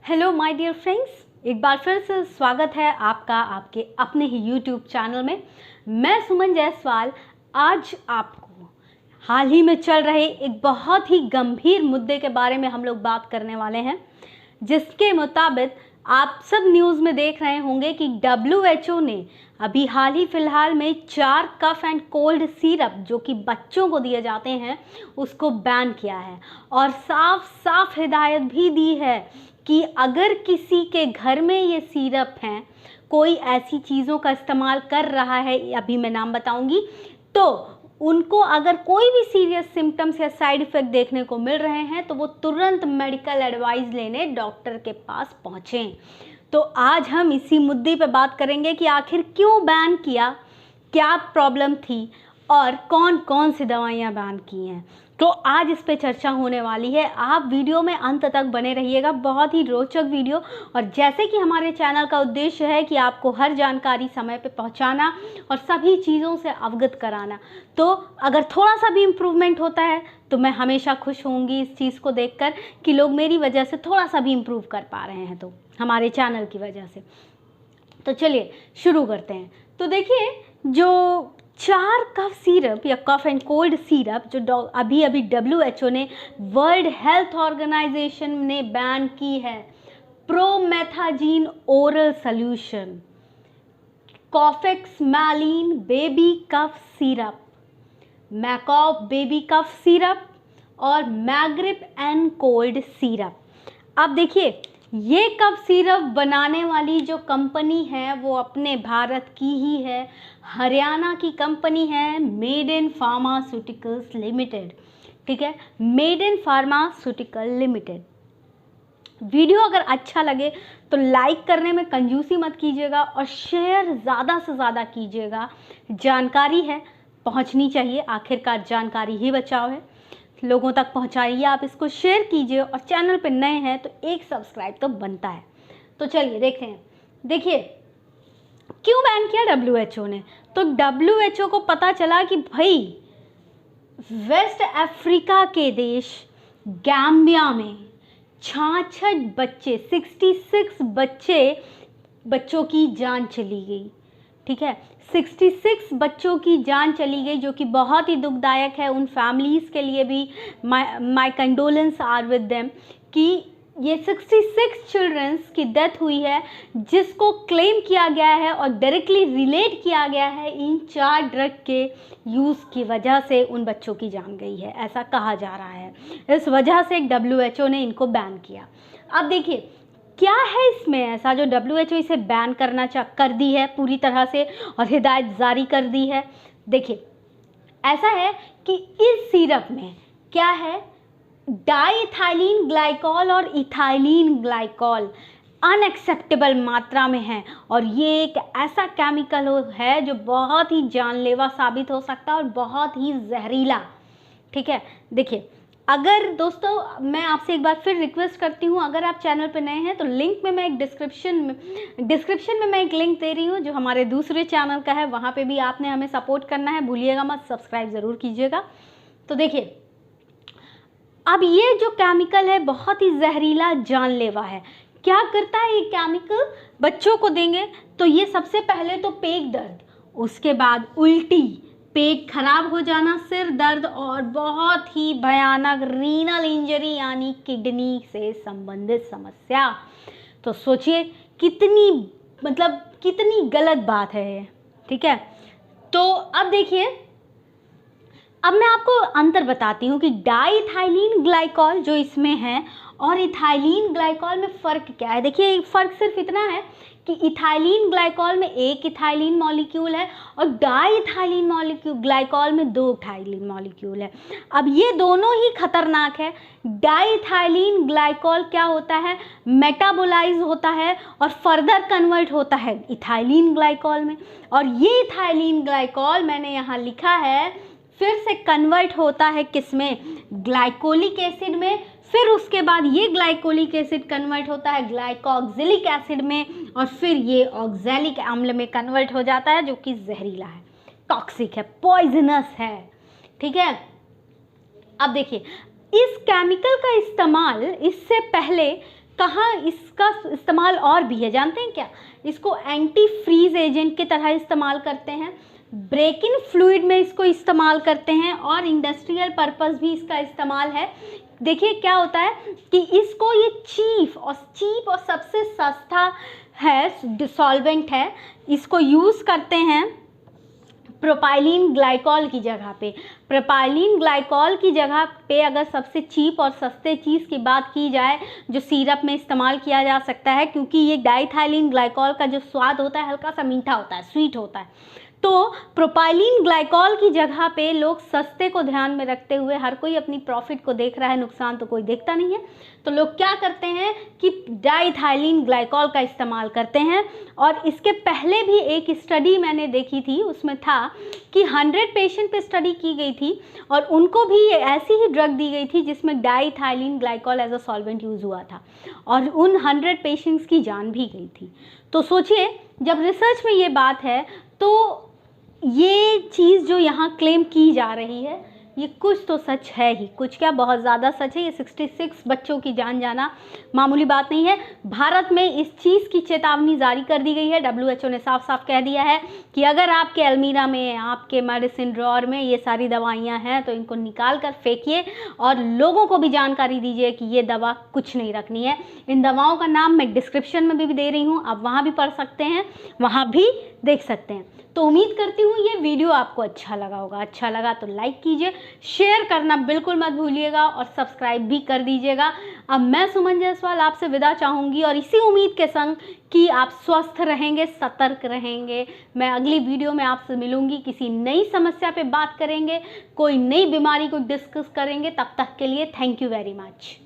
Hello my dear friends, एक बार फिर से स्वागत है आपका आपके अपने ही यूट्यूब चैनल में। मैं सुमन जायसवाल आज आपको हाल ही में चल रहे एक बहुत ही गंभीर मुद्दे के बारे में हम लोग बात करने वाले हैं, जिसके मुताबिक आप सब न्यूज़ में देख रहे होंगे कि WHO ने अभी हाल ही फ़िलहाल में 4 कफ एंड कोल्ड सिरप जो कि बच्चों को दिए जाते हैं उसको बैन किया है और साफ साफ हिदायत भी दी है कि अगर किसी के घर में ये सिरप हैं, कोई ऐसी चीज़ों का इस्तेमाल कर रहा है, अभी मैं नाम बताऊंगी, तो उनको अगर कोई भी सीरियस सिम्टम्स या साइड इफ़ेक्ट देखने को मिल रहे हैं तो वो तुरंत मेडिकल एडवाइस लेने डॉक्टर के पास पहुँचें। तो आज हम इसी मुद्दे पे बात करेंगे कि आखिर क्यों बैन किया, क्या प्रॉब्लम थी और कौन कौन सी दवाइयाँ बैन की हैं। तो आज इस पे चर्चा होने वाली है। आप वीडियो में अंत तक बने रहिएगा, बहुत ही रोचक वीडियो। और जैसे कि हमारे चैनल का उद्देश्य है कि आपको हर जानकारी समय पे पहुंचाना और सभी चीज़ों से अवगत कराना, तो अगर थोड़ा सा भी इम्प्रूवमेंट होता है तो मैं हमेशा खुश होंगी इस चीज़ को देखकर कि लोग मेरी वजह से थोड़ा सा भी इम्प्रूव कर पा रहे हैं, तो हमारे चैनल की वजह से। तो चलिए शुरू करते हैं। तो देखिए, जो 4 कफ सिरप या कफ एंड कोल्ड सिरप जो अभी WHO ने, वर्ल्ड हेल्थ ऑर्गेनाइजेशन ने बैन की है, promethazine oral solution, Kofexmalin baby cough syrup, Makoff baby cough syrup और मैग्रिप एंड कोल्ड सिरप। अब देखिए, ये कफ सिरप बनाने वाली जो कंपनी है वो अपने भारत की ही है, हरियाणा की कंपनी है, मेड इन फार्मास्यूटिकल्स लिमिटेड। ठीक है, made in pharmaceutical limited. Video अगर अच्छा लगे तो लाइक करने में कंजूसी मत कीजिएगा और शेयर ज़्यादा से ज़्यादा कीजिएगा। जानकारी है, पहुंचनी चाहिए, आखिरकार जानकारी ही बचाव है। लोगों तक पहुंचाइए, आप इसको शेयर कीजिए और चैनल पे नए हैं तो एक सब्सक्राइब तो बनता है। तो चलिए देखते हैं। देखिए, क्यों बैन किया WHO ने। तो WHO को पता चला कि भाई वेस्ट अफ्रीका के देश गैम्बिया में 66 बच्चे, 66 बच्चों की जान चली गई। ठीक है, 66 बच्चों की जान चली गई, जो कि बहुत ही दुखदायक है उन फैमिलीज़ के लिए भी। माई कंडोलेंस आर विद देम कि ये 66 चिल्ड्रंस की डेथ हुई है, जिसको क्लेम किया गया है और डायरेक्टली रिलेट किया गया है इन 4 ड्रग के यूज़ की वजह से उन बच्चों की जान गई है, ऐसा कहा जा रहा है। इस वजह से WHO ने इनको बैन किया। अब देखिए, क्या है इसमें ऐसा जो WHO इसे बैन कर दी है पूरी तरह से और हिदायत जारी कर दी है। देखिए, ऐसा है कि इस सिरप में क्या है, डाइइथाइलिन ग्लाइकॉल और इथाइलिन ग्लाइकॉल अनएक्सेप्टेबल मात्रा में है और ये एक ऐसा केमिकल है जो बहुत ही जानलेवा साबित हो सकता है और बहुत ही जहरीला। ठीक है, देखिए, अगर दोस्तों मैं आपसे एक बार फिर रिक्वेस्ट करती हूँ, अगर आप चैनल पर नए हैं तो लिंक में मैं एक डिस्क्रिप्शन में मैं एक लिंक दे रही हूँ जो हमारे दूसरे चैनल का है, वहाँ पे भी आपने हमें सपोर्ट करना है, भूलिएगा मत, सब्सक्राइब ज़रूर कीजिएगा। तो देखिए, अब ये जो केमिकल है बहुत ही जहरीला, जानलेवा है। क्या करता है ये केमिकल, बच्चों को देंगे तो ये सबसे पहले तो पेट दर्द, उसके बाद उल्टी, पेट खराब हो जाना, सिर दर्द और बहुत ही भयानक रीनल इंजरी यानी किडनी से संबंधित समस्या। तो सोचिए कितनी गलत बात है ये। ठीक है, तो अब देखिए, अब मैं आपको अंतर बताती हूँ कि डाइइथाइलिन ग्लाइकॉल जो इसमें है और इथाइलिन ग्लाइकॉल में फ़र्क क्या है। देखिए, फ़र्क सिर्फ इतना है कि इथाइलिन ग्लाइकॉल में एक इथाइलिन मॉलिक्यूल है और डाइइथाइलिन ग्लाइकॉल में 2 इथाइलिन मॉलिक्यूल है। अब ये दोनों ही खतरनाक है। डाइइथाइलिन ग्लाइकॉल क्या होता है, मेटाबोलाइज होता है और फर्दर कन्वर्ट होता है इथाइलिन ग्लाइकॉल में, और ये इथाइलिन ग्लाइकॉल मैंने यहाँ लिखा है फिर से कन्वर्ट होता है किसमें, ग्लाइकोलिक एसिड में। फिर उसके बाद ये ग्लाइकोलिक एसिड कन्वर्ट होता है ग्लाइकोक्सिलिक एसिड में और फिर ये ऑक्सैलिक अम्ल में कन्वर्ट हो जाता है, जो कि जहरीला है, टॉक्सिक है, पॉइजनस है। ठीक है, अब देखिए, इस केमिकल का इस्तेमाल इससे पहले कहाँ इसका इस्तेमाल और भी है, जानते हैं क्या? इसको एंटी फ्रीज एजेंट की तरह इस्तेमाल करते हैं, ब्रेक इन फ्लूइड में इसको इस्तेमाल करते हैं, और इंडस्ट्रियल पर्पस भी इसका इस्तेमाल है। देखिए क्या होता है कि इसको ये चीप और सबसे सस्ता है डिसॉल्वेंट है, इसको यूज़ करते हैं प्रोपाइलीन ग्लाइकॉल की जगह पे। प्रोपाइलीन ग्लाइकॉल की जगह पे अगर सबसे चीप और सस्ते चीज़ की बात की जाए जो सिरप में इस्तेमाल किया जा सकता है, क्योंकि ये डाइथाइलिन ग्लाइकॉल का जो स्वाद होता है हल्का सा मीठा होता है, स्वीट होता है, तो प्रोपाइलीन ग्लाइकॉल की जगह पे लोग सस्ते को ध्यान में रखते हुए, हर कोई अपनी प्रॉफिट को देख रहा है, नुकसान तो कोई देखता नहीं है, तो लोग क्या करते हैं कि डाइथाइलिन ग्लाइकॉल का इस्तेमाल करते हैं। और इसके पहले भी एक स्टडी मैंने देखी थी, उसमें था कि 100 पेशेंट पे स्टडी की गई थी और उनको भी ऐसी ही ड्रग दी गई थी जिसमें diethylene glycol as a solvent use हुआ था, और उन 100 पेशेंट्स की जान भी गई थी। तो सोचिए, जब रिसर्च में ये बात है तो ये चीज़ जो यहाँ क्लेम की जा रही है ये कुछ तो सच है ही, कुछ क्या बहुत ज़्यादा सच है। ये 66 बच्चों की जान जाना मामूली बात नहीं है। भारत में इस चीज़ की चेतावनी जारी कर दी गई है, WHO ने साफ साफ कह दिया है कि अगर आपके अलमीरा में, आपके मेडिसिन ड्रॉअर में ये सारी दवाइयाँ हैं तो इनको निकाल कर फेंकिए और लोगों को भी जानकारी दीजिए कि ये दवा कुछ नहीं रखनी है। इन दवाओं का नाम मैं डिस्क्रिप्शन में भी दे रही हूँ, आप वहाँ भी पढ़ सकते हैं, वहाँ भी देख सकते हैं। तो उम्मीद करती हूँ ये वीडियो आपको अच्छा लगा होगा। अच्छा लगा तो लाइक कीजिए, शेयर करना बिल्कुल मत भूलिएगा और सब्सक्राइब भी कर दीजिएगा। अब मैं सुमन जायसवाल आपसे विदा चाहूँगी और इसी उम्मीद के संग कि आप स्वस्थ रहेंगे, सतर्क रहेंगे। मैं अगली वीडियो में आपसे मिलूँगी, किसी नई समस्या पे बात करेंगे, कोई नई बीमारी को डिस्कस करेंगे। तब तक के लिए थैंक यू वेरी मच।